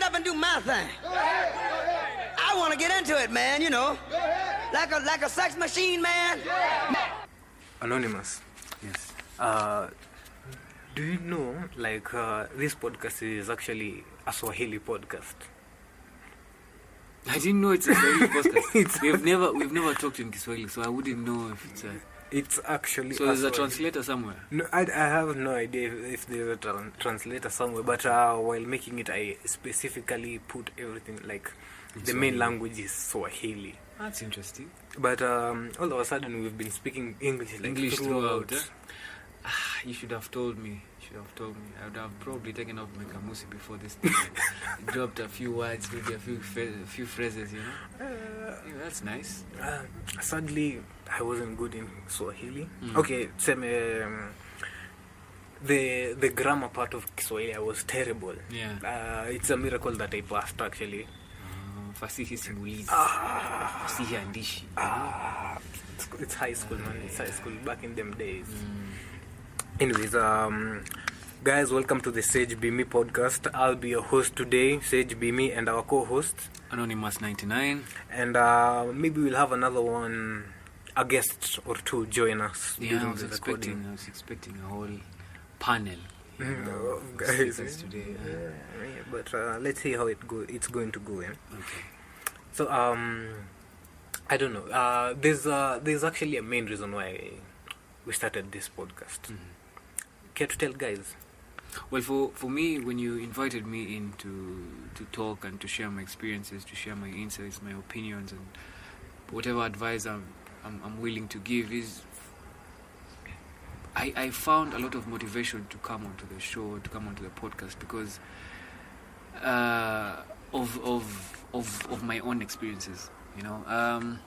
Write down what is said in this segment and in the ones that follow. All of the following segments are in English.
up and do my thing. I want to get into it, man, you know. Like a sex machine, man. Anonymous. Yes. Do you know, like, this podcast is actually a Swahili podcast? I didn't know it's a Swahili podcast. We've never talked in Kiswahili, so I wouldn't know if it's a... It's actually... So there's a translator somewhere? No, I have no idea if there's a translator somewhere, but while making it, I specifically put everything, like, the main language is Swahili. That's interesting. But all of a sudden, we've been speaking English, like, English throughout. You should have told me. I would have probably taken up my kamusi before this thing. Dropped a few words, maybe a few phrases, you know. Yeah, that's nice. Sadly, I wasn't good in Swahili. Okay, the grammar part of Kiswahili, I was terrible. Yeah. It's a miracle that I passed, actually. Fasihi simulizi. Fasihi andishi. It's high school, man. It's high school back in them days. Anyways, guys, welcome to the Sage Be Me podcast. I'll be your host today, Sage Be Me, and our co-host Anonymous 99. And maybe we'll have another one, a guest or two join us. Yeah, I was expecting a whole panel of guys today. Yeah, but let's see how it's going to go. Yeah? Okay. So I don't know. There's actually a main reason why we started this podcast. Care to tell, guys? Well, for me, when you invited me in to talk and to share my experiences, to share my insights, my opinions, and whatever advice I'm willing to give, is I found a lot of motivation to come onto the show, to come onto the podcast, because of my own experiences. You know,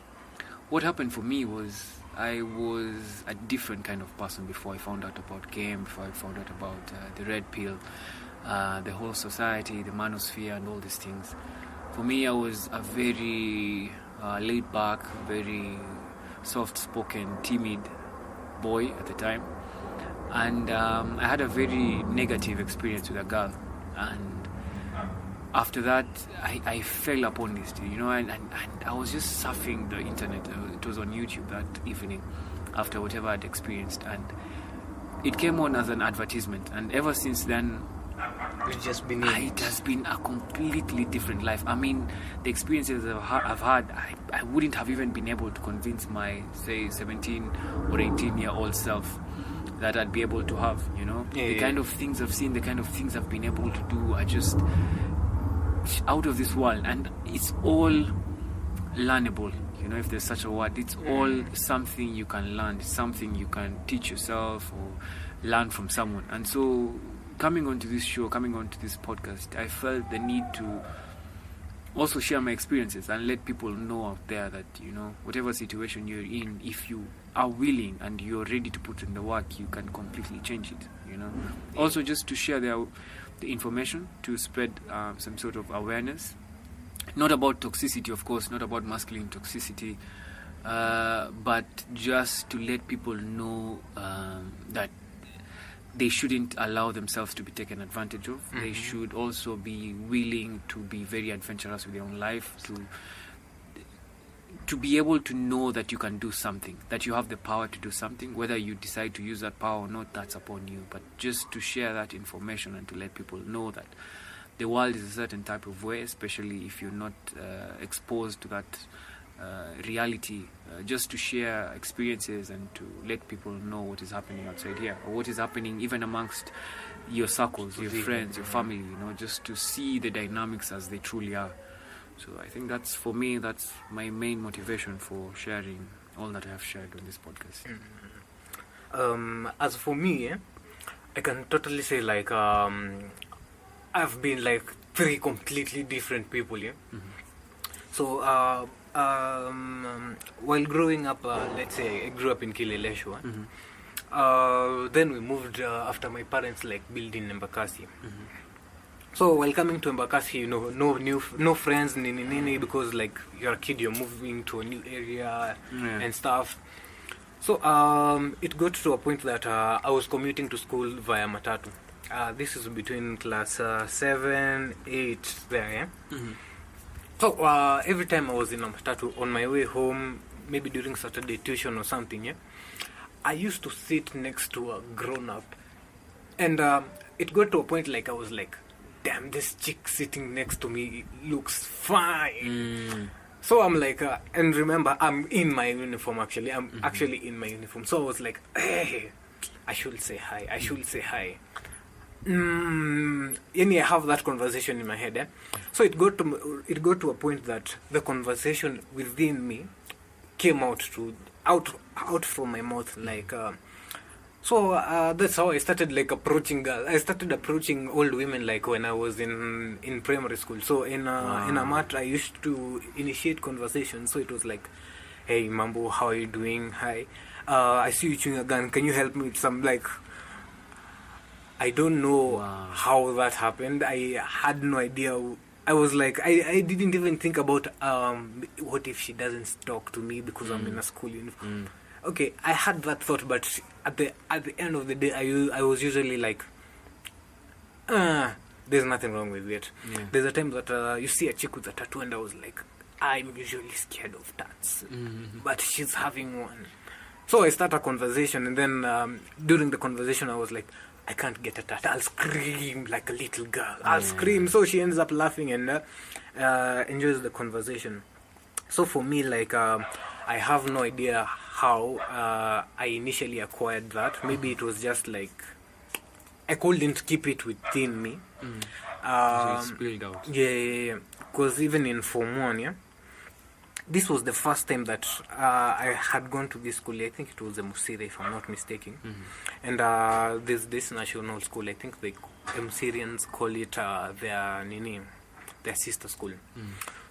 what happened for me was, I was a different kind of person before I found out about game, before I found out about the red pill, the whole society, the manosphere, and all these things. For me, I was a very laid back, very soft-spoken, timid boy at the time. And I had a very negative experience with a girl. And after that, I fell upon this, you know, and I was just surfing the internet. It was on YouTube that evening after whatever I'd experienced, and it came on as an advertisement. And ever since then, It has been a completely different life. I mean, the experiences I've had, I wouldn't have even been able to convince my, say, 17 or 18-year-old self that I'd be able to have, you know. The kind of things I've seen, the kind of things I've been able to do are just out of this world. And it's all learnable, you know, if there's such a word. It's all something you can learn, something you can teach yourself or learn from someone. And so coming onto this show, coming onto this podcast, I felt the need to also share my experiences and let people know out there that, you know, whatever situation you're in, if you are willing and you're ready to put in the work, you can completely change it, you know. Also, just to share the information, to spread some sort of awareness, not about toxicity, of course, not about masculine toxicity, but just to let people know that they shouldn't allow themselves to be taken advantage of. They should also be willing to be very adventurous with their own life, to be able to know that you can do something, that you have the power to do something. Whether you decide to use that power or not, that's upon you. But just to share that information and to let people know that the world is a certain type of way, especially if you're not exposed to that reality, just to share experiences and to let people know what is happening outside here, or what is happening even amongst your circles, your friends, your family, you know, just to see the dynamics as they truly are. So I think that's, for me, that's my main motivation for sharing all that I have shared on this podcast. As for me, I can totally say, like, I've been like 3 completely different people, So while growing up, let's say I grew up in Kileleshwa. Then we moved after my parents like built in Embakasi. So while coming to Embakasi, you know, no friends, nini, because like you're a kid, you're moving to a new area and stuff. So it got to a point that I was commuting to school via matatu. This is between class 7, 8 there, yeah? Mhm. So every time I was in a matatu on my way home, maybe during Saturday tuition or something, yeah, I used to sit next to a grown-up, and it got to a point like I was like, damn, this chick sitting next to me looks fine. So I'm like, and remember, I'm in my uniform actually. I'm actually in my uniform. So I was like, hey, I should say hi. I should say hi. And I have that conversation in my head. Eh? So it got to a point that the conversation within me came out from my mouth, like. So that's how I started like approaching girls. I started approaching old women like when I was in primary school. So in a mat, I used to initiate conversations. So it was like, hey Mambo, how are you doing? Hi, I see you chewing a gun. Can you help me with some like? I don't know how that happened. I had no idea. I was like, I didn't even think about what if she doesn't talk to me because I'm in a school uniform. Okay, I had that thought, but at the end of the day, I was usually like, there's nothing wrong with it. Yeah. There's a time that you see a chick with a tattoo, and I was like, I'm usually scared of tats, but she's having one. So I start a conversation, and then during the conversation, I was like, I can't get a tattoo. I'll scream like a little girl. I'll scream. So she ends up laughing and enjoys the conversation. So for me, like, I have no idea how I initially acquired that. Maybe it was just like I couldn't keep it within me. So it spilled out. Yeah. Because even in Form 1, yeah, this was the first time that I had gone to this school. I think it was a Musire, if I'm not mistaken. And there's this national school. I think the Syrians call it their sister school.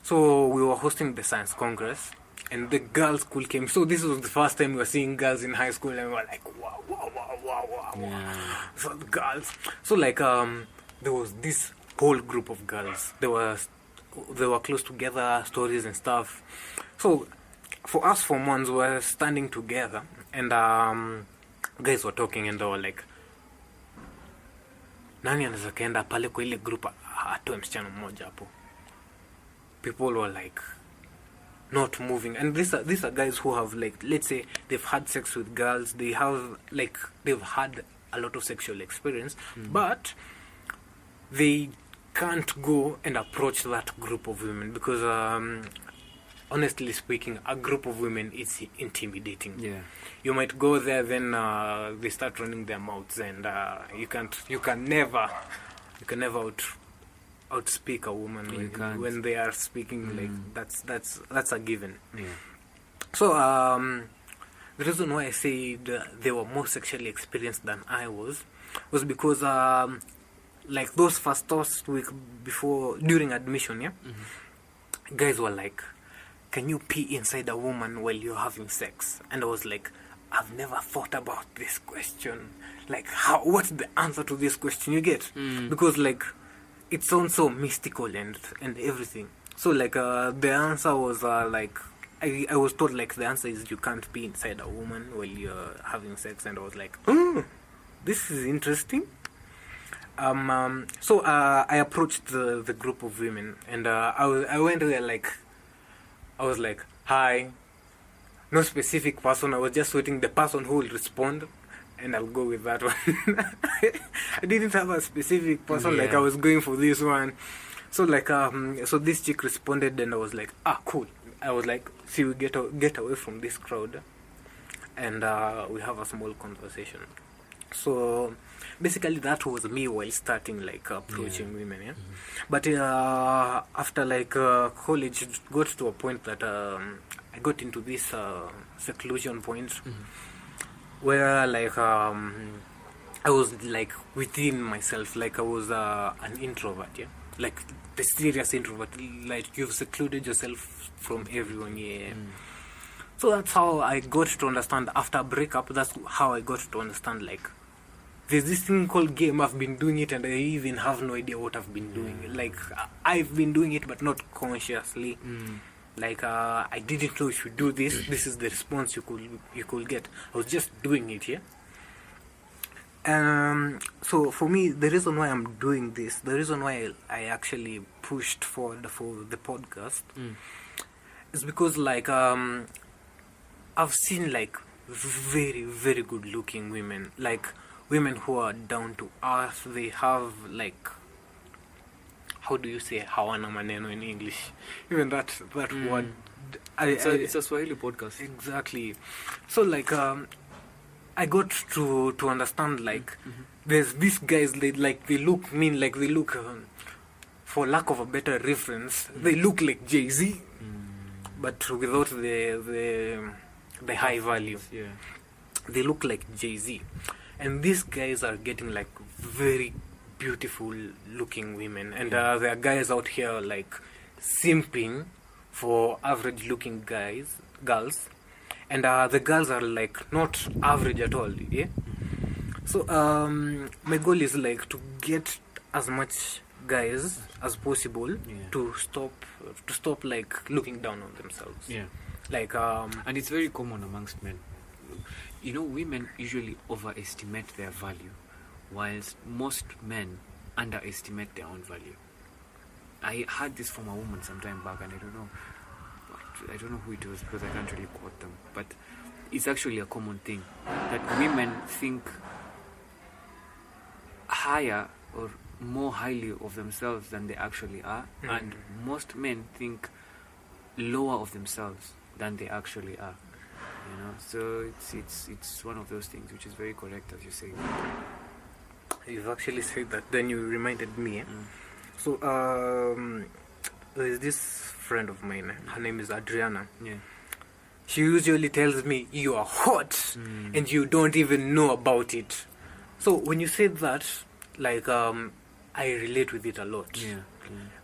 So we were hosting the Science Congress, and the girls' school came. So this was the first time we were seeing girls in high school, and we were like, wow. Yeah. So the girls. So like there was this whole group of girls. They were close together, stories and stuff. So for us Form 1s, we were standing together, and guys were talking, and they were like, nani anaweza kaenda pale kwa ile group atoe msichana mmoja hapo. People were like not moving, and these are guys who have, like, let's say they've had sex with girls, they've had a lot of sexual experience, but they can't go and approach that group of women because honestly speaking, a group of women is intimidating. Yeah. You might go there, then they start running their mouths, and you can never outspeak a woman when they are speaking. Like that's a given. Yeah. So the reason why I said they were more sexually experienced than I was because like those first week during admission, yeah, guys were like, can you pee inside a woman while you're having sex? And I was like, I've never thought about this question. Like, what's the answer to this question? You get? Because like it sounds so mystical and everything. So like the answer was like, I was told like the answer is you can't pee inside a woman while you're having sex, and I was like, this is interesting. So I approached the group of women, and I went there like, I was like, hi. No specific person. I was just waiting the person who will respond, and I'll go with that one. I didn't have a specific person. Like I was going for this one. So like so this chick responded, and I was like, cool. I was like, see, we get away from this crowd, and we have a small conversation. So basically that was me while starting like approaching women, yeah. But after like college, it got to a point that I got into this seclusion point where like I was like within myself, like I was an introvert, yeah, like the serious introvert, like you've secluded yourself from everyone, yeah. So that's how I got to understand after a breakup. That's how I got to understand like there's this thing called game. I've been doing it, and I even have no idea what I've been doing. Like I've been doing it, but not consciously. Like I didn't know if you do this, this is the response you could get. I was just doing it, yeah. So for me, the reason why I'm doing this, the reason why I actually pushed for the podcast, is because like I've seen like very very good looking women, like women who are down to earth. They have like, how do you say hawana maneno in English? Even that word. It's a Swahili podcast. Exactly. So like I got to understand like there's these guys, they look mean, like they look for lack of a better reference, they look like Jay-Z, but without the high value. Yeah. They look like Jay-Z, and these guys are getting like very beautiful looking women, and there are guys out here like simping for average looking girls, and the girls are like not average at all, yeah. So my goal is like to get as much guys as possible to stop like looking down on themselves. Yeah. Like And it's very common amongst men. You know, women usually overestimate their value, whilst most men underestimate their own value. I heard this from a woman some time back, and I don't know who it was because I can't really quote them, but it's actually a common thing that women think higher or more highly of themselves than they actually are, and most men think lower of themselves than they actually are. You know, so it's one of those things which is very correct, as you say. You've actually said that. Then you reminded me. So there's this friend of mine. Her name is Adriana. Yeah. She usually tells me, "You are hot, and you don't even know about it." So when you say that, like I relate with it a lot. Yeah.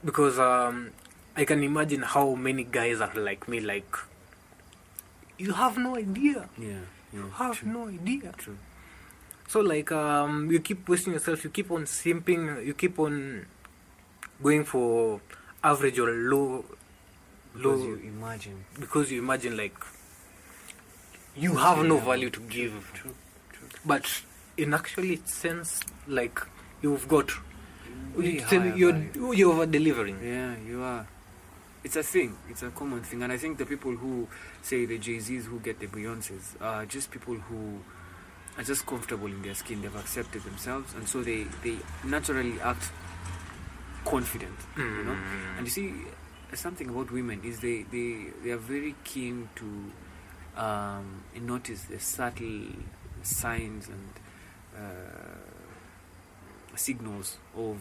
Because I can imagine how many guys are like me. Like, you have no idea. Yeah. You have no idea. True. So like you keep wasting yourself, you keep on simping, you keep on going for average or low Because you imagine like you have no value to give. True. But in actually sense, like you've got Way higher you're over delivering. Yeah, you are. It's a thing. It's a common thing. And I think the people who say the Jay-Z's, who get the Beyoncés, are just people who are just comfortable in their skin. They've accepted themselves, and so they naturally act confident. You know. And you see, something about women is they are very keen to notice the subtle signs and signals of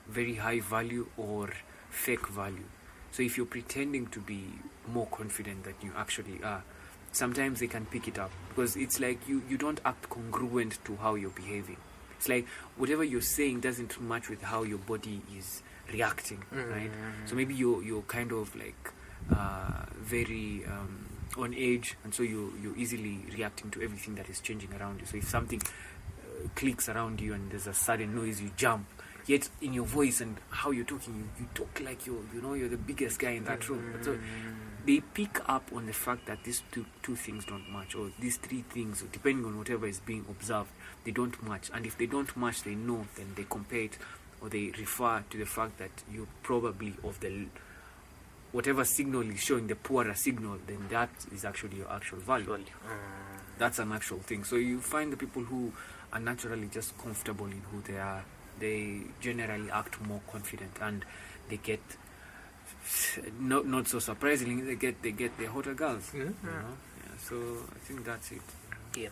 very high value or fake value. So if you're pretending to be more confident than you actually are, sometimes they can pick it up, because it's like you don't act congruent to how you're behaving. It's like whatever you're saying doesn't match with how your body is reacting, right? So maybe you're kind of like very on edge, and so you're easily reacting to everything that is changing around you. So if something clicks around you and there's a sudden noise, you jump. Yet in your voice and how you're talking, you talk like you're the biggest guy in that room. So they pick up on the fact that these two things don't match, or these three things, depending on whatever is being observed, they don't match. And if they don't match, they know, then they compare it, or they refer to the fact that you're probably of the whatever signal is showing the poorer signal, then that is actually your actual value. That's an actual thing. So you find the people who are naturally just comfortable in who they are, they generally act more confident, and they get, not so surprisingly, they get the hotter girls. You know? Yeah, so I think that's it. Yeah.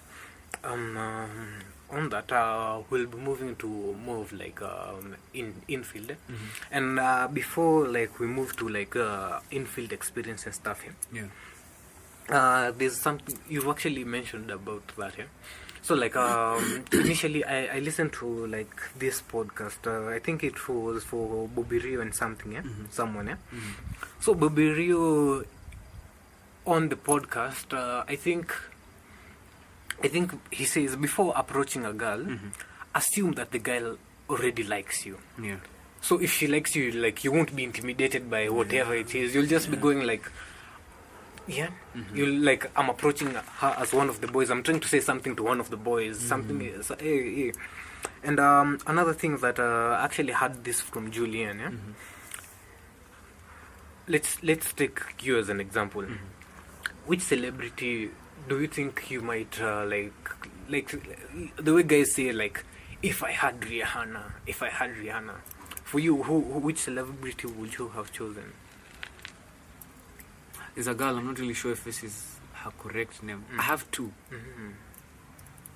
On that, we'll be moving to more of like infield, and before like we move to like infield experience and stuff here. Yeah. There's something you've actually mentioned about that here. So like initially I listened to like this podcast. I think it was for Bobby Rio and something, someone. So Bobby Rio on the podcast, I think he says, before approaching a girl, assume that the girl already likes you. Yeah. So if she likes you, like, you won't be intimidated by whatever it is. You'll just be going like, Yeah, you like I'm approaching her as one of the boys. I'm trying to say something to one of the boys. Something is, and another thing that actually had this from Julian. Yeah? Let's take you as an example. Which celebrity do you think you might like the way guys say like if I had Rihanna, for you which celebrity would you have chosen? There's a girl, I'm not really sure if this is her correct name. I have two.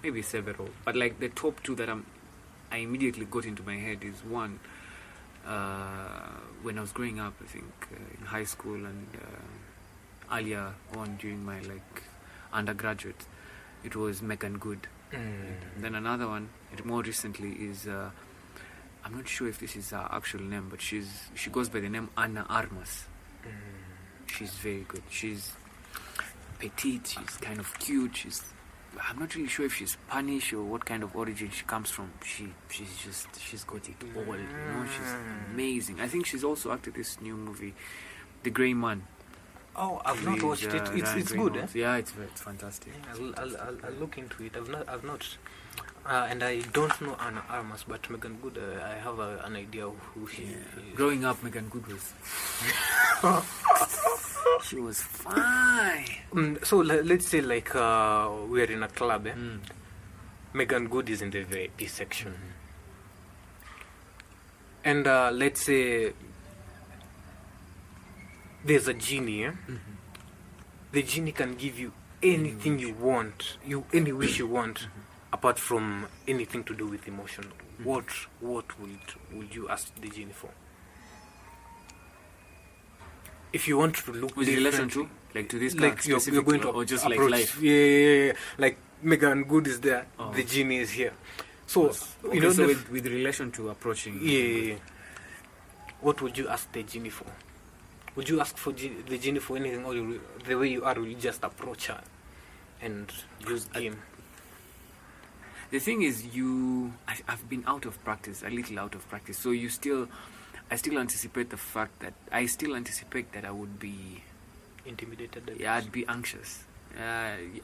Maybe several. But like the top two that I immediately got into my head is one, when I was growing up, I think, in high school and earlier on during my like undergraduate, it was Megan Good. Then another one, more recently, is, I'm not sure if this is her actual name, but she goes by the name Anna Armas. She's very good. She's petite. She's kind of cute. I'm not really sure if she's Spanish or what kind of origin she comes from. She's got it all. You know, she's amazing. I think she's also acted this new movie, The Grey Man. Oh, I've not watched it. It's good, eh? Yeah, it's fantastic. Yeah, I'll look into it. I've not, and I don't know Anna Armas, but Megan Good. I have an idea of who she is. Growing up, Megan Good was. She was fine. So let's say like we're in a club. Megan Good is in the VIP section, and let's say there's a genie. The genie can give you anything you want, any wish you want, apart from anything to do with emotion. What would you ask the genie for? If you want to look with relation to like to this like you're going to or just approach, like life. Yeah. Like Megan Good is there, the genie is here. So okay, you know, so with relation to approaching. Yeah. What would you ask the genie for? Would you ask for the genie for anything, or the way you are, will you just approach her and use game? The thing is, I've been out of practice, a little out of practice. So I still anticipate the fact that I would be intimidated. Yeah, I'd be anxious.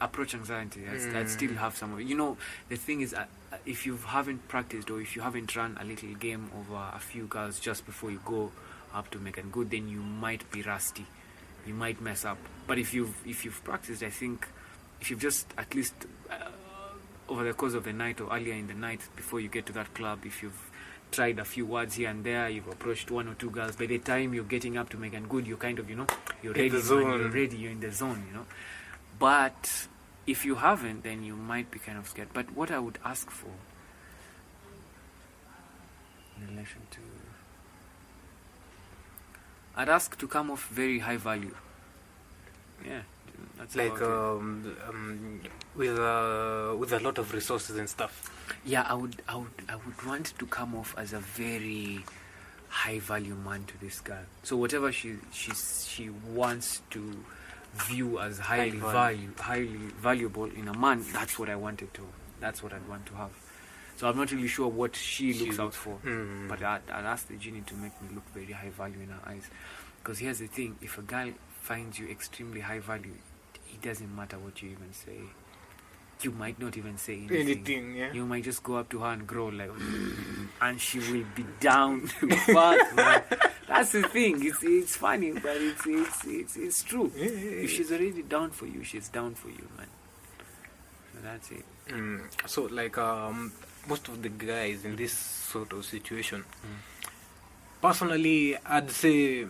Approach anxiety. I'd still have some. You know, the thing is, if you haven't practiced or if you haven't run a little game over a few girls just before you go up to Megan Good, then you might be rusty. You might mess up. But if you've practiced, I think if you've just at least over the course of the night or earlier in the night before you get to that club, if you've tried a few words here and there, you've approached one or two girls, by the time you're getting up to Megan Good, you're kind of, you're ready, you're in the zone, But if you haven't, then you might be kind of scared. But what I would ask for in relation to, I'd ask to come off very high value. Yeah, that's like with a lot of resources and stuff. Yeah, I would want to come off as a very high value man to this girl. So whatever she wants to view as highly valuable in a man, that's what I'd want to have. So I'm not really sure what she looks out for, but I'd ask the genie to make me look very high value in her eyes. Because here's the thing, if a girl finds you extremely high value, it doesn't matter what you even say. You might not even say anything. Yeah. You might just go up to her and grow like, and she will be down to fuck, man. That's the thing. It's funny, but it's true. Yeah. If she's already down for you, she's down for you, man. So that's it. So like most of the guys in this sort of situation, personally, I'd say,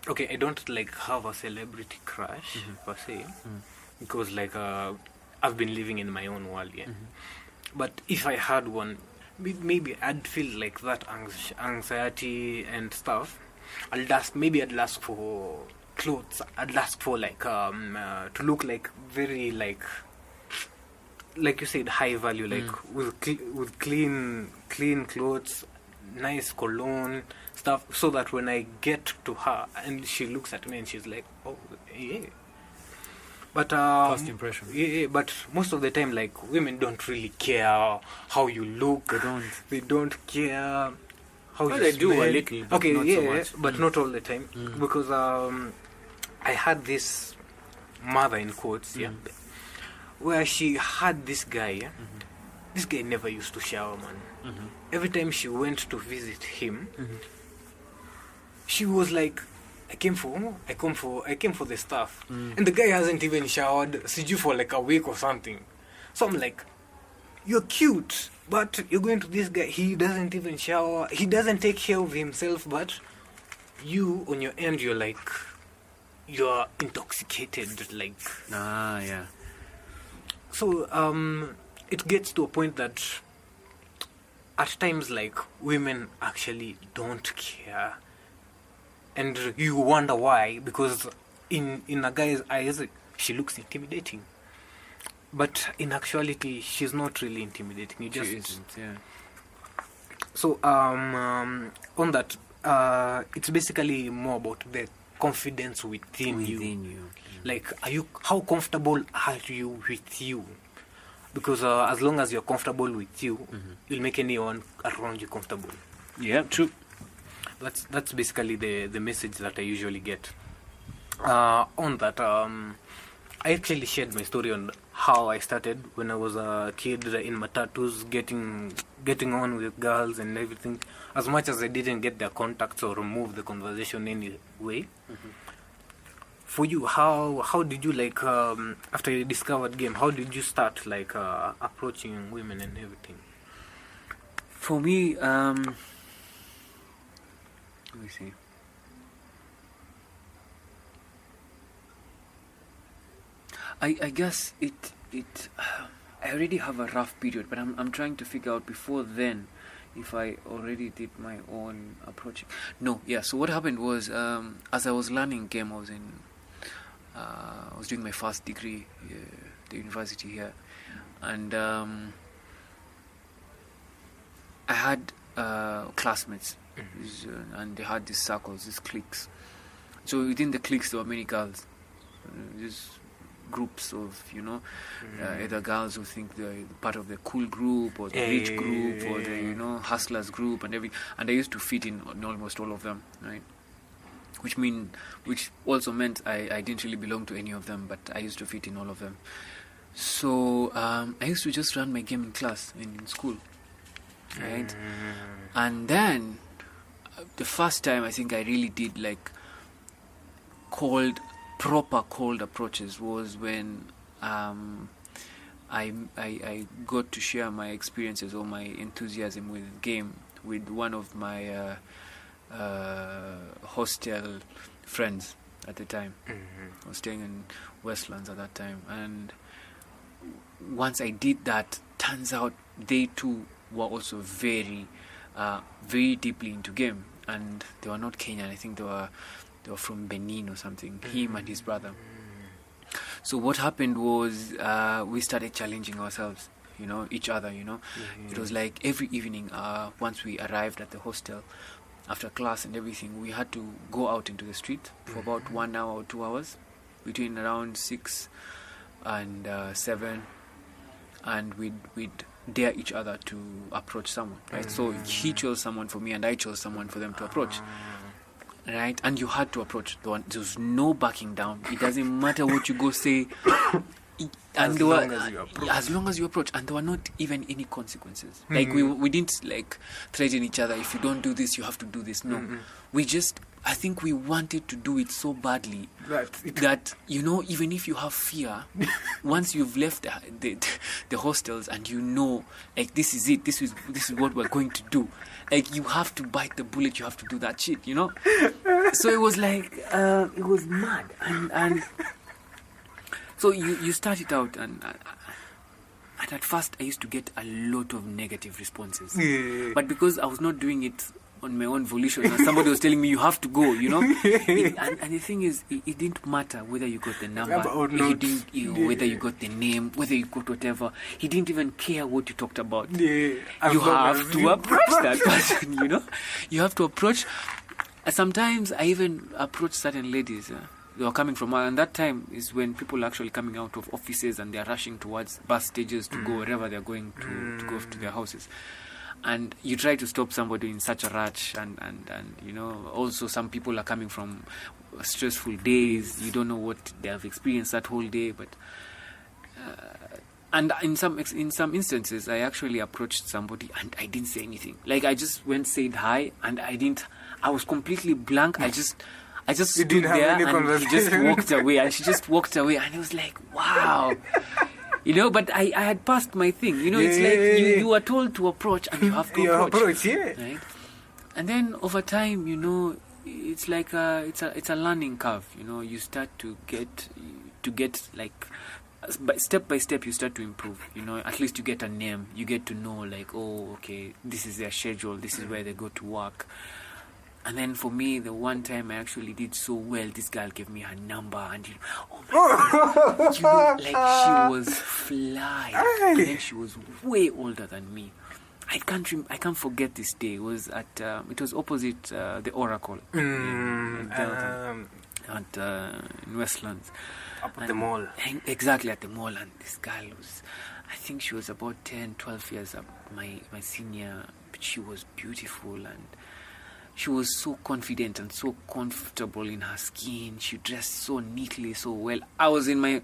okay, I don't like have a celebrity crush per se, because like I've been living in my own world, But if I had one, maybe I'd feel like that anxiety and stuff. I'd ask for clothes. I'd ask for like to look like very like you said, high value, like with clean clothes, nice cologne stuff, so that when I get to her and she looks at me and she's like, oh yeah. But first impression. Yeah, but most of the time, like, women don't really care how you look. They don't care how you they smell. do a little, but okay, not yeah, so much. But not all the time, because I had this mother in quotes, yeah, where she had this guy, yeah. This guy never used to shower, man. Every time she went to visit him, she was like, I came for the stuff, and the guy hasn't even showered, siju, for like a week or something. So I'm like, you're cute, but you're going to this guy, he doesn't even shower, he doesn't take care of himself, but you on your end, you're like, you're intoxicated, like. Yeah. So it gets to a point that at times, like, women actually don't care, and you wonder why, because in a guy's eyes she looks intimidating, but in actuality she's not really intimidating. You just She isn't, yeah. So on that, it's basically more about the confidence within you. Like, how comfortable are you with you? Because as long as you're comfortable with you, you'll make anyone around you comfortable. Yeah, true. That's basically the message that I usually get. On that, I actually shared my story on how I started when I was a kid in matatus, getting on with girls and everything. As much as I didn't get their contacts or move the conversation anyway. For you, how did you, like, after you discovered game, how did you start, like, approaching women and everything? For me, let me see. I guess it I already have a rough period, but I'm trying to figure out before then if I already did my own approaching. No, yeah. So what happened was, as I was learning game, I was doing my first degree at the university here, and I had classmates, and they had these circles, these cliques. So within the cliques there were many girls, these groups of, either girls who think they're part of the cool group or the rich group or the hustlers group and everything, and I used to fit in almost all of them, right? Which also meant I didn't really belong to any of them, but I used to fit in all of them. So I used to just run my game in class in school, right? And then the first time I think I really did like proper cold approaches was when I got to share my experiences or my enthusiasm with game with one of my hostel friends at the time. I was staying in Westlands at that time, and once I did that, turns out they too were also very very deeply into game, and they were not Kenyan. I think they were from Benin or something, him and his brother. So what happened was we started challenging ourselves, each other, It was like every evening, once we arrived at the hostel, after class and everything, we had to go out into the street for about 1 hour or 2 hours, between around 6 and 7, and we'd dare each other to approach someone, right? So he chose someone for me and I chose someone for them to approach. Right, and you had to approach. There was no backing down. It doesn't matter what you go say, as long as you approach, and there were not even any consequences. Like we didn't like threaten each other. If you don't do this, you have to do this. No, we just. I think we wanted to do it so badly that even if you have fear, once you've left the hostels and like this is it, this is what we're going to do, like you have to bite the bullet, you have to do that shit, So it was like it was mad, and so you start it out, and at first I used to get a lot of negative responses, but because I was not doing it on my own volition, and somebody was telling me you have to go, and the thing is, it didn't matter whether you got the number or not, whether you got the name, whether you got whatever. He didn't even care what you talked about. You have to approach that person, you have to approach. Sometimes I even approach certain ladies. They were coming from, and that time is when people are actually coming out of offices and they are rushing towards bus stages to go wherever they're going to go to their houses. and you try to stop somebody in such a rush, and also some people are coming from stressful days. You don't know what they have experienced that whole day, but and in some instances, I actually approached somebody and I didn't say anything. Like, I just said hi, and I was completely blank. I just stood there, and he just walked away, and she just walked away, and it was like, wow. But I had passed my thing. It's like you are told to approach, and you have to approach. Right? And then over time, it's like it's a learning curve. You start to get like, step by step you start to improve. At least you get a name. You get to know, like, oh, okay, this is their schedule. This is where they go to work. And then for me, the one time I actually did so well, this girl gave me her number, and oh my God, like, she was fly. And then she was way older than me. I can't forget this day. It was opposite the Oracle in Westlands. Up at the mall. Exactly, at the mall. And this girl I think she was about 10, 12 years up, my senior. But she was beautiful, and she was so confident and so comfortable in her skin. She dressed so neatly, so well. I was in my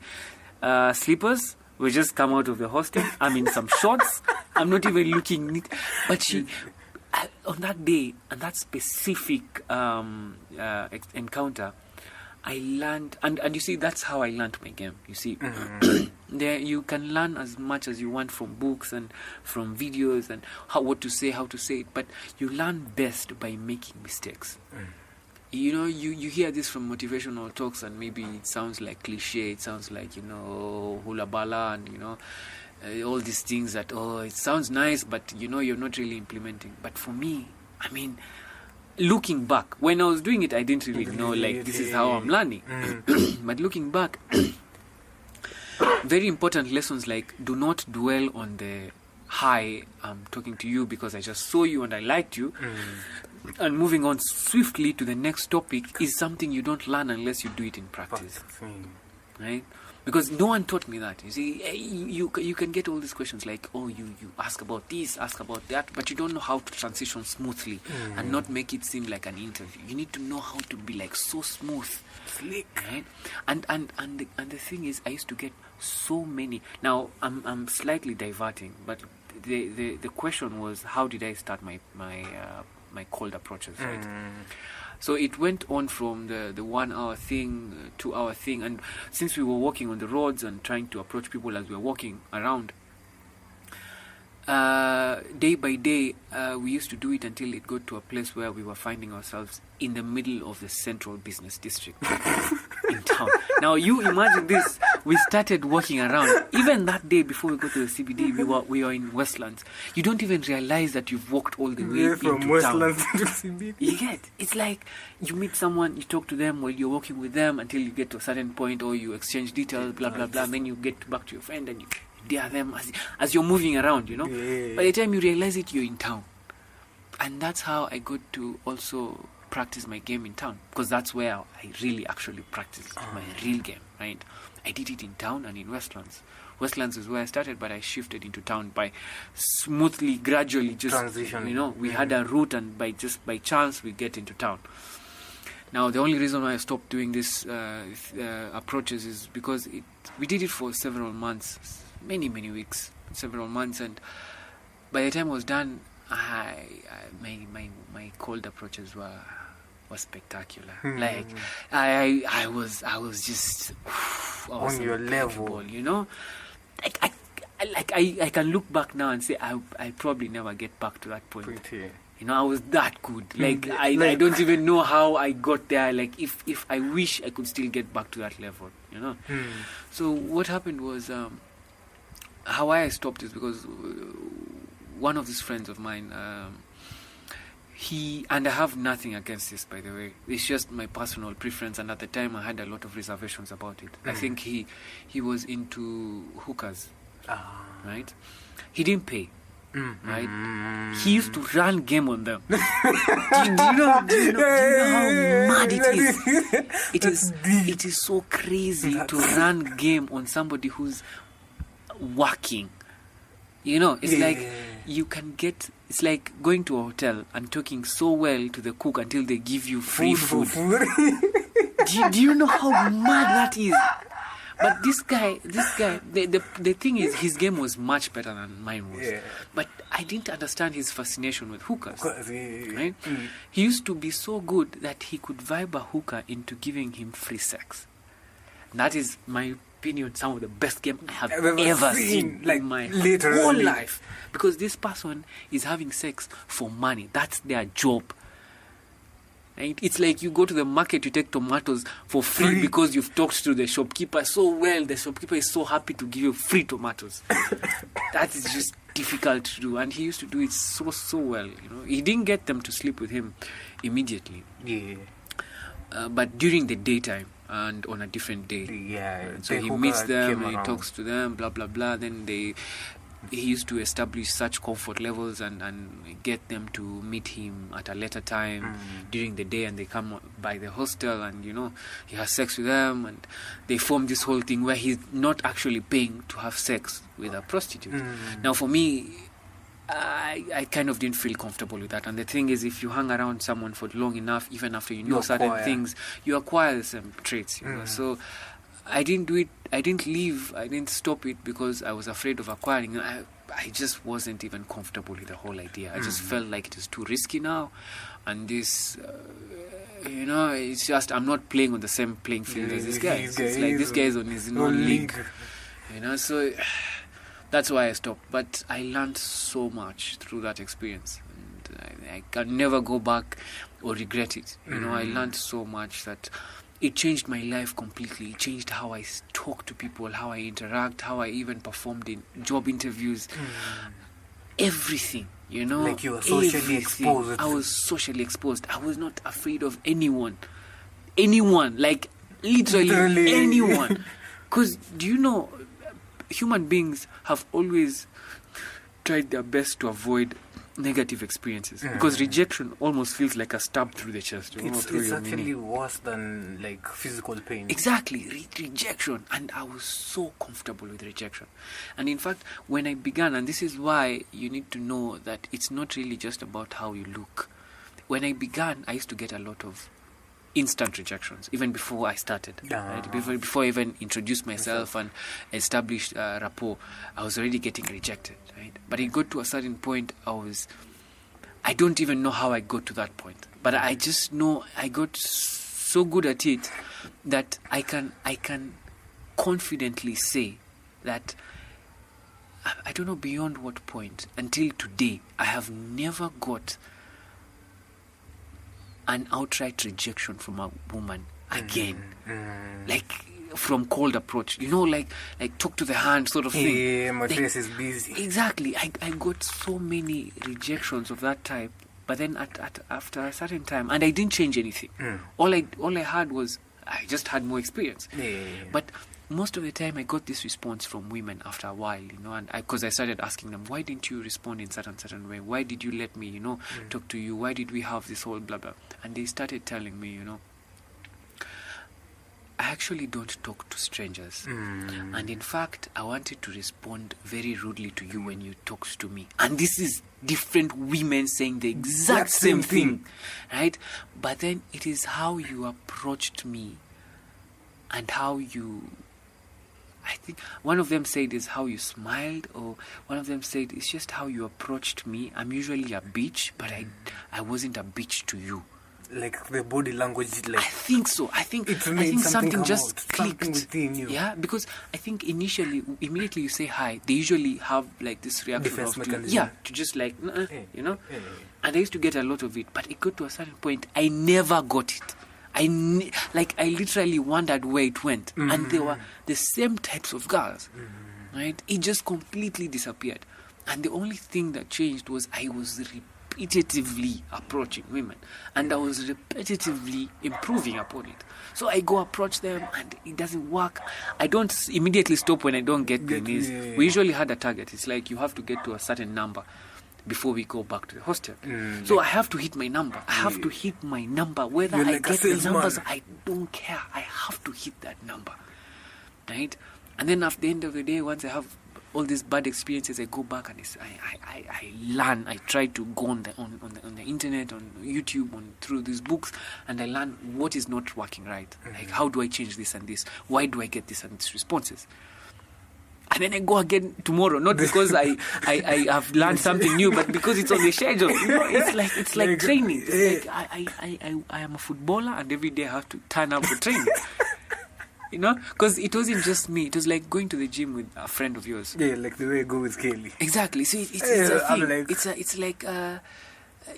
slippers. We just come out of the hostel. I'm in some shorts. I'm not even looking neat. But she, on that day, and that specific encounter, I learned, and you see, that's how I learned my game. You see, there you can learn as much as you want from books and from videos and what to say, how to say it, but you learn best by making mistakes. You hear this from motivational talks, and maybe it sounds like cliche, it sounds like, hula bala, and all these things that, it sounds nice, but you're not really implementing. But for me, I mean, looking back, when I was doing it, I didn't really know, like, this is how I'm learning. But looking back, very important lessons, like, do not dwell on the high. I'm talking to you because I just saw you and I liked you. And moving on swiftly to the next topic is something you don't learn unless you do it in practice. Right? Because no one taught me that. You see, you can get all these questions like, oh, you ask about this, ask about that, but you don't know how to transition smoothly and not make it seem like an interview. You need to know how to be like so smooth, slick, right? And the thing is, I used to get so many. Now I'm slightly diverting, but the question was, how did I start my cold approaches, right? So it went on from the 1 hour thing, 2 hour thing, and since we were walking on the roads and trying to approach people as we were walking around, day by day, we used to do it until it got to a place where we were finding ourselves in the middle of the central business district in town. Now you imagine this. We started walking around. Even that day before we got to the CBD, we were in Westlands. You don't even realize that you've walked all the way from into Westlands town. to CBD. You get? It's like you meet someone, you talk to them while you're walking with them until you get to a certain point, or you exchange details, blah, blah, blah. And then you get back to your friend and you dare them as you're moving around, Yeah. By the time you realize it, you're in town. And that's how I got to also practice my game in town, because that's where I really actually practiced my real game, right? I did it in town and in Westlands. Westlands is where I started, but I shifted into town by smoothly, gradually, just transition. We had a route, and by chance we get into town. Now the only reason why I stopped doing this approaches is because we did it for several months, many weeks, several months, and by the time I was done, my cold approaches were spectacular. Like I was just on your level, I can look back now and say I probably never get back to that point. I was that good. Like I don't even know how I got there. Like if I wish I could still get back to that level. So what happened was, how I stopped is because one of these friends of mine, and I have nothing against this, by the way. It's just my personal preference, and at the time I had a lot of reservations about it. I think he was into hookers, right? He didn't pay, right? He used to run game on them. do you know how mad it is? It is so crazy to run game on somebody who's working. It's like you can get It's like going to a hotel and talking so well to the cook until they give you free food. Do you know how mad that is? But this guy, the thing is, his game was much better than mine was. Yeah. But I didn't understand his fascination with hookers. Yeah. Right? He used to be so good that he could vibe a hooker into giving him free sex. And that is, my opinion, some of the best game I have ever seen like, in my literally. whole life. Because this person is having sex for money. That's their job. Right? It's like you go to the market, you take tomatoes for free because you've talked to the shopkeeper so well. The shopkeeper is so happy to give you free tomatoes. That is just difficult to do, and he used to do it so well. He didn't get them to sleep with him immediately. Yeah. But during the daytime and on a different day. Yeah. So he meets them, he talks to them, blah blah blah. Then he used to establish such comfort levels and get them to meet him at a later time during the day, and they come by the hostel, and he has sex with them, and they form this whole thing where he's not actually paying to have sex with a prostitute. Now for me, I kind of didn't feel comfortable with that. And the thing is, if you hang around someone for long enough, even after you know certain things, you acquire some traits. So I didn't do it. I didn't leave. I didn't stop it because I was afraid of acquiring. I just wasn't even comfortable with the whole idea. I just felt like it is too risky now, and this, it's just I'm not playing on the same playing field as this guy. It's like this guy is on his own league. So that's why I stopped. But I learned so much through that experience, and I can never go back or regret it. I learned so much that it changed my life completely. It changed how I talk to people, how I interact, how I even performed in job interviews. Everything, Like you were socially exposed. I was socially exposed. I was not afraid of anyone. Anyone, like literally anyone. Because, human beings have always tried their best to avoid negative experiences, because rejection almost feels like a stab through the chest. It's actually worse than like physical pain. Exactly, rejection. And I was so comfortable with rejection. And in fact, when I began, and this is why you need to know that it's not really just about how you look. When I began, I used to get a lot of instant rejections, even before I started. Right? Before I even introduced myself and established rapport, I was already getting rejected. Right? But it got to a certain point, I don't even know how I got to that point. But I just know I got so good at it that I can confidently say that I don't know beyond what point, until today, I have never got an outright rejection from a woman again. Like from cold approach, like talk to the hand sort of thing. Yeah, my face is busy. Exactly. I got so many rejections of that type, but then after a certain time, and I didn't change anything. All I had was I just had more experience. But most of the time I got this response from women after a while, and because I started asking them, why didn't you respond in certain way? Why did you let me, talk to you? Why did we have this whole blah blah? And they started telling me, I actually don't talk to strangers. And in fact, I wanted to respond very rudely to you when you talked to me. And this is different women saying the exact same thing, right? But then it is how you approached me and how you... I think one of them said is how you smiled, or one of them said it's just how you approached me. I'm usually a bitch, but I wasn't a bitch to you. Like the body language, I think so. I think something just clicked within you. Yeah, because I think immediately you say hi, they usually have like this reaction defense mechanism. to just like, And I used to get a lot of it, but it got to a certain point, I never got it. I literally wondered where it went, and they were the same types of girls, right? It just completely disappeared, and the only thing that changed was I was repetitively approaching women, and I was repetitively improving upon it. So I go approach them, and it doesn't work. I don't immediately stop when I don't get the knees. We usually had a target. It's like you have to get to a certain number before we go back to the hostel. So I have to hit my number. I have to hit my number. Whether I get the numbers, I don't care. I have to hit that number. Right? And then at the end of the day, once I have all these bad experiences, I go back and I learn. I try to go on the internet, on YouTube, through these books, and I learn what is not working right. Like, how do I change this and this? Why do I get this and this responses? And then I go again tomorrow, not because I have learned something new, but because it's on the schedule. It's like training. It's like I am a footballer, and every day I have to turn up for training. Because it wasn't just me. It was like going to the gym with a friend of yours. Yeah, like the way I go with Kaylee. Exactly. So it's a thing. It's like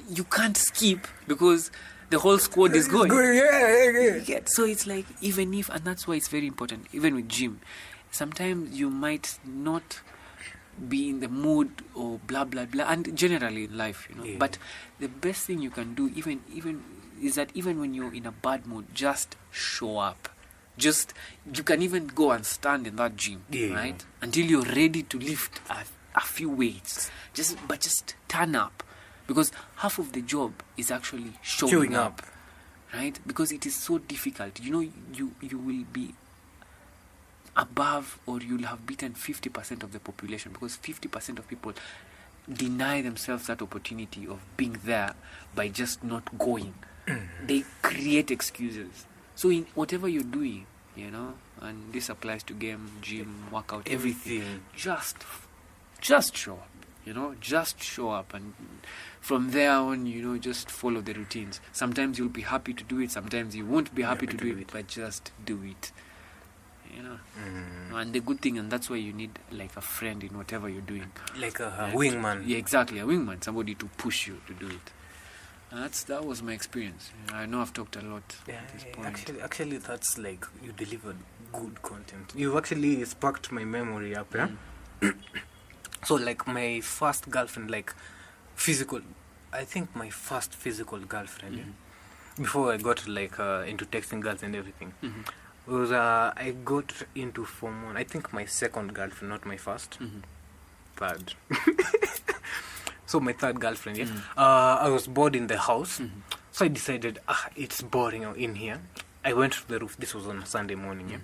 you can't skip because the whole squad is going. Yeah. So it's like, even if, and that's why it's very important, even with gym, sometimes you might not be in the mood or blah blah blah, and generally in life, Yeah. But the best thing you can do, even is that even when you're in a bad mood, just show up. Just, you can even go and stand in that gym, right? Until you're ready to lift a few weights. Just turn up, because half of the job is actually showing up, right? Because it is so difficult. You will be above, or you'll have beaten 50% of the population, because 50% of people deny themselves that opportunity of being there by just not going. They create excuses. So in whatever you're doing, and this applies to game, gym, workout, everything, just show up, just show up, and from there on, just follow the routines. Sometimes you'll be happy to do it, sometimes you won't be happy to do it, but just do it. And the good thing, and that's why you need like a friend in whatever you're doing, like a wingman. Yeah, exactly, a wingman, somebody to push you to do it. And that was my experience. I know I've talked a lot at this point. Actually, that's like, you delivered good content. You actually sparked my memory up, yeah? So, like, my first girlfriend, like, physical, I think my first physical girlfriend, before I got, like, into texting girls and everything, was, I got into Form 1. I think my second girlfriend, not my first. Third. So my third girlfriend, yeah. I was bored in the house, so I decided, it's boring in here. I went to the roof. This was on a Sunday morning, yeah.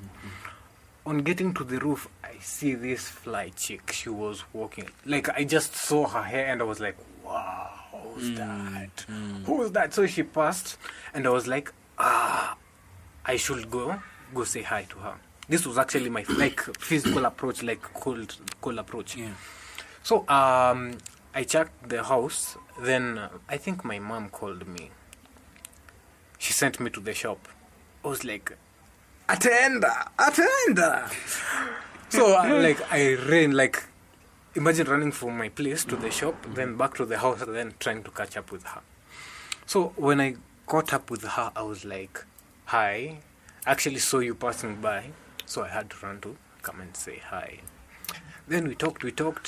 On getting to the roof, I see this fly chick. She was walking. Like, I just saw her hair, and I was like, wow, who's that? Who's that? So she passed, and I was like, I should go say hi to her. This was actually my physical approach, like cold approach. Yeah. So I checked the house. Then I think my mom called me. She sent me to the shop. I was like, attender. So I ran, like, imagine running from my place to the shop, then back to the house, and then trying to catch up with her. So when I caught up with her, I was like, hi, actually saw you passing by, so I had to run to come and say hi. Then we talked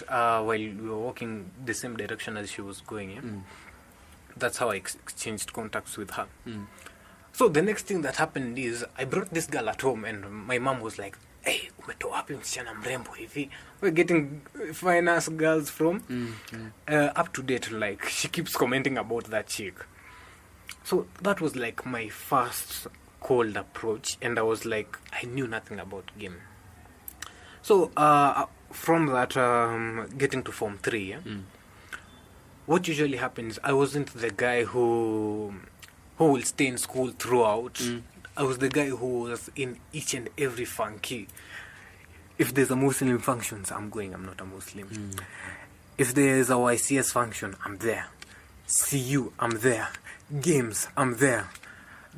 while we were walking the same direction as she was going. Yeah? That's how I exchanged contacts with her. So the next thing that happened is, I brought this girl at home, and my mom was like, hey, umetoa wapi msichana mrembo hivi? We're getting fine-ass girls from up to date. Like, she keeps commenting about that chick. So that was like my first cold approach, and I was like, I knew nothing about game. So from that, getting to Form 3, yeah? What usually happens, I wasn't the guy who will stay in school throughout. I was the guy who was in each and every funky. If there's a Muslim function, I'm going. I'm not a Muslim. If there's a YCS function, I'm there. CU, I'm there. Games, I'm there.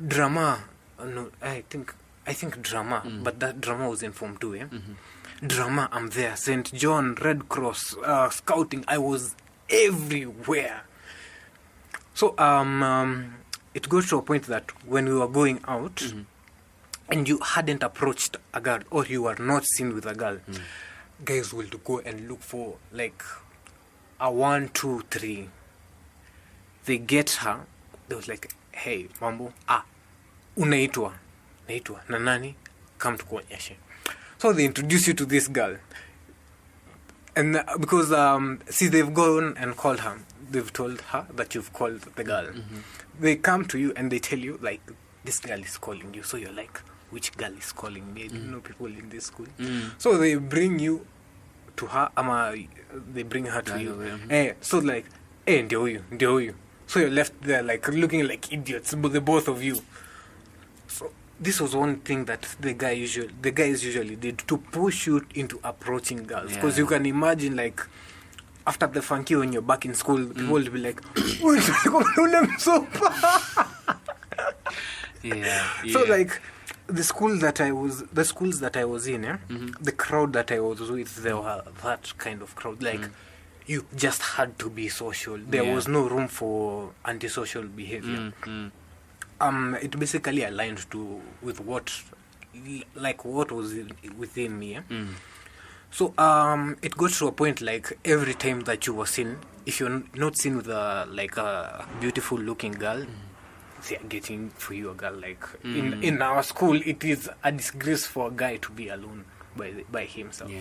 Drama, no, I think drama, but that drama was in Form 2, yeah? Drama, I'm there. St. John, Red Cross, scouting, I was everywhere. So it goes to a point that when we were going out and you hadn't approached a girl, or you were not seen with a girl, guys will go and look for like a 1, 2, 3. They get her. They was like, hey, mambo, unaitwa na nani, come tukuonyeshe. So they introduce you to this girl, and because they've gone and called her, they've told her that you've called the girl. They come to you and they tell you, like, this girl is calling you. So you're like, which girl is calling me? I didn't know people in this school. So they bring you to her, they bring her to Right you. away, So like, ndio huyu. So you're left there like looking like idiots, the both of you. So this was one thing that the guys usually did to push you into approaching girls, because you can imagine like after the funky when you're back in school, people will be like, So like the schools that I was in, the crowd that I was with, they were that kind of crowd. Like you just had to be social. There was no room for antisocial behavior. It basically aligned with what was within me. So it got to a point like every time that you were seen, if you're not seen with a beautiful looking girl, they are getting for you a girl. Like in our school, it is a disgrace for a guy to be alone by himself.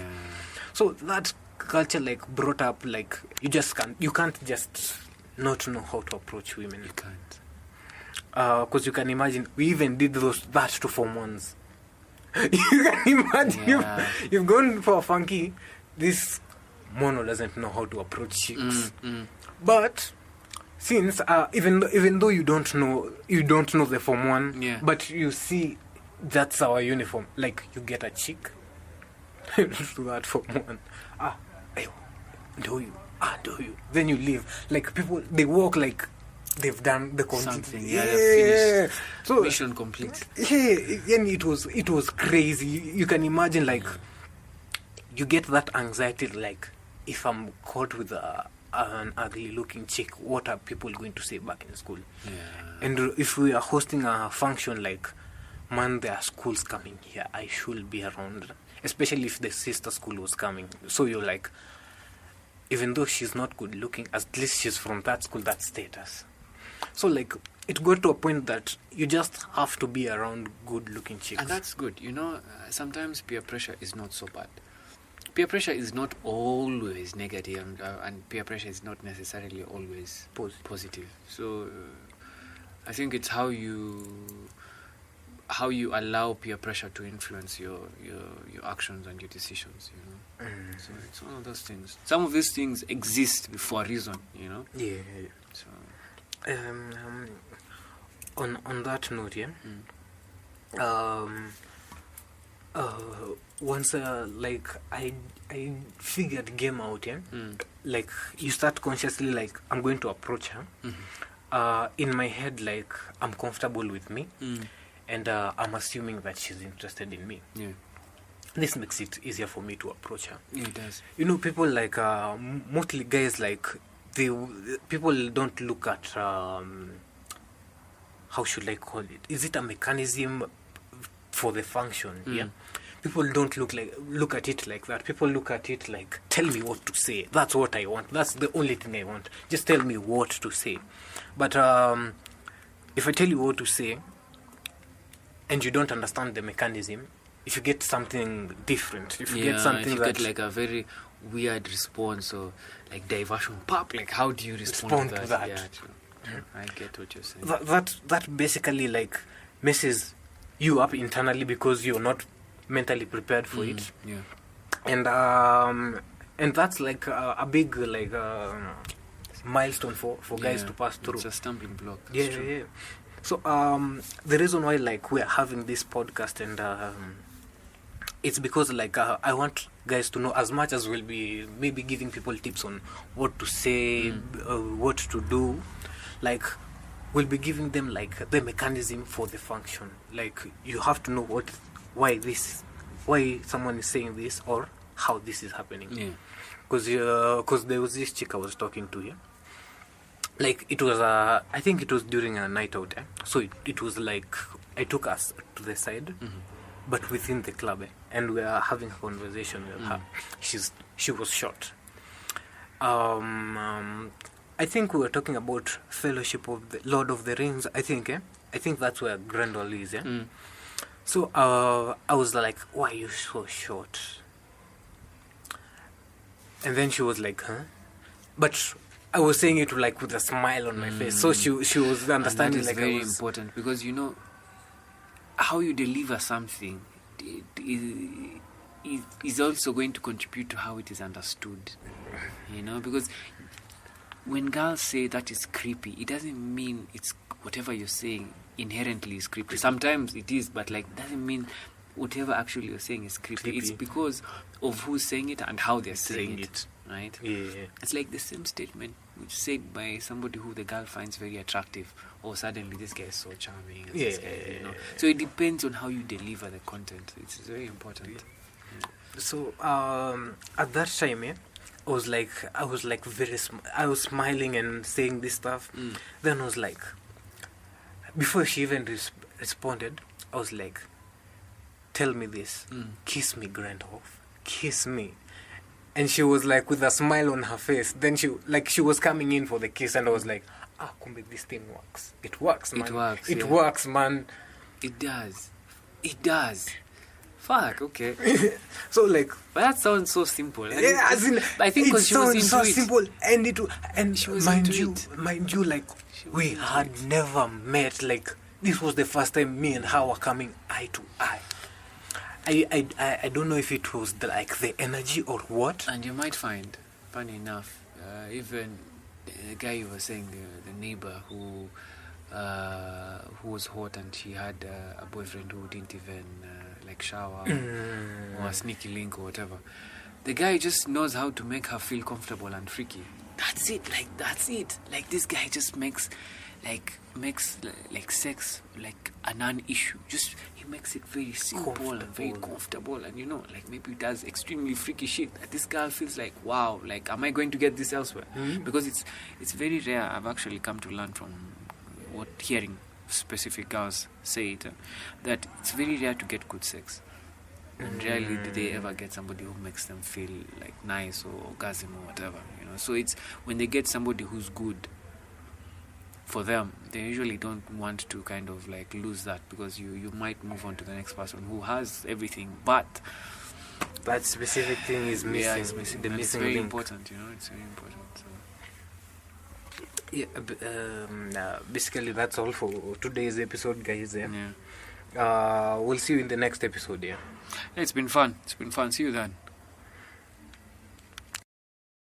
So that culture like brought up like you can't just not know how to approach women. You can't. Because you can imagine, we even did that to Form 1s. You can imagine you've gone for a funky. This mono doesn't know how to approach chicks. But since even though you don't know the Form 1, but you see that's our uniform. Like you get a chick to that Form 1. Do you? Then you leave. Like people, they walk like they've done the something. They've finished. So mission complete. And it was crazy. You can imagine like you get that anxiety like if I'm caught with an ugly looking chick, what are people going to say back in school? And if we are hosting a function like, man, there are schools coming here, I should be around, especially if the sister school was coming. So you're like, even though she's not good looking, at least she's from that school, that status. So like it got to a point that you just have to be around good looking chicks. And that's good. Sometimes peer pressure is not so bad. Peer pressure is not always negative, and peer pressure is not necessarily always positive. So I think it's how you allow peer pressure to influence your actions and your decisions. So it's one of those things. Some of these things exist for a reason. So on that note, once like I figured game out, like you start consciously like I'm going to approach her. In my head, like I'm comfortable with me, and I'm assuming that she's interested in me. This makes it easier for me to approach her. It does. People like mostly guys, like people don't look at how should I call it? Is it a mechanism for the function? People don't look at it like that. People look at it like, tell me what to say. That's what I want. That's the only thing I want. Just tell me what to say. But if I tell you what to say and you don't understand the mechanism, if you get something different, if you get get like a very weird response or like diversion, like how do you respond to that? I get what you're saying. That basically like messes you up internally because you're not mentally prepared for it. And that's like a big like milestone for guys to pass through. It's a stumbling block. So the reason why like we're having this podcast and it's because like I want guys to know as much as we'll be maybe giving people tips on what to say, what to do. Like we'll be giving them like the mechanism for the function. Like you have to know why someone is saying this or how this is happening. Because there was this chick I was talking to here. Like it was I think it was during a night out. So it was like I took us to the side, but within the club, and we are having a conversation with her. She was short. I think we were talking about Fellowship of the Lord of the Rings. I think that's where Grendel is. So I was like, why are you so short? And then she was like, huh? But I was saying it like with a smile on my face. So she was understanding. And that is like very important because how you deliver something is also going to contribute to how it is understood. Because when girls say that is creepy, it doesn't mean it's whatever you're saying inherently is creepy. Sometimes it is, but doesn't mean whatever actually you're saying is creepy. It's because of who's saying it and how they're saying it. Right? Yeah. It's like the same statement which said by somebody who the girl finds very attractive. Oh, suddenly this guy is so charming. This guy, So it depends on how you deliver the content. It's very important. Yeah. So at that time, I was I was smiling and saying this stuff. Then I was like, before she even responded, I was like, tell me this, kiss me, Grandhoff, kiss me. And she was like with a smile on her face. Then she was coming in for the kiss, and I was like, kumbe, this thing works. It works, man. It works, man. It does. Fuck, okay. So but that sounds so simple. Yeah, as in, I think because she was into so it. simple, and she was mind you, like we had never met. Like this was the first time me and her were coming eye to eye. I don't know if it was the energy or what. And you might find, funny enough, even the guy you were saying, the neighbor who was hot and she had a boyfriend who didn't even shower or a sneaky link or whatever. The guy just knows how to make her feel comfortable and freaky. That's it. That's it. This guy just makes sex a non-issue. Just he makes it very simple and very comfortable, and maybe he does extremely freaky shit that this girl feels like, wow, am I going to get this elsewhere? Because it's very rare. I've actually come to learn from hearing specific girls say it, that it's very rare to get good sex, and rarely do they ever get somebody who makes them feel nice or orgasm or whatever. So it's when they get somebody who's good for them, they usually don't want to kind of lose that, because you might move on to the next person who has everything, but that specific thing is missing. Yeah, it's missing. The missing very link. important. It's very important. So. Yeah, basically that's all for today's episode, guys. Yeah. We'll see you in the next episode. It's been fun. See you then.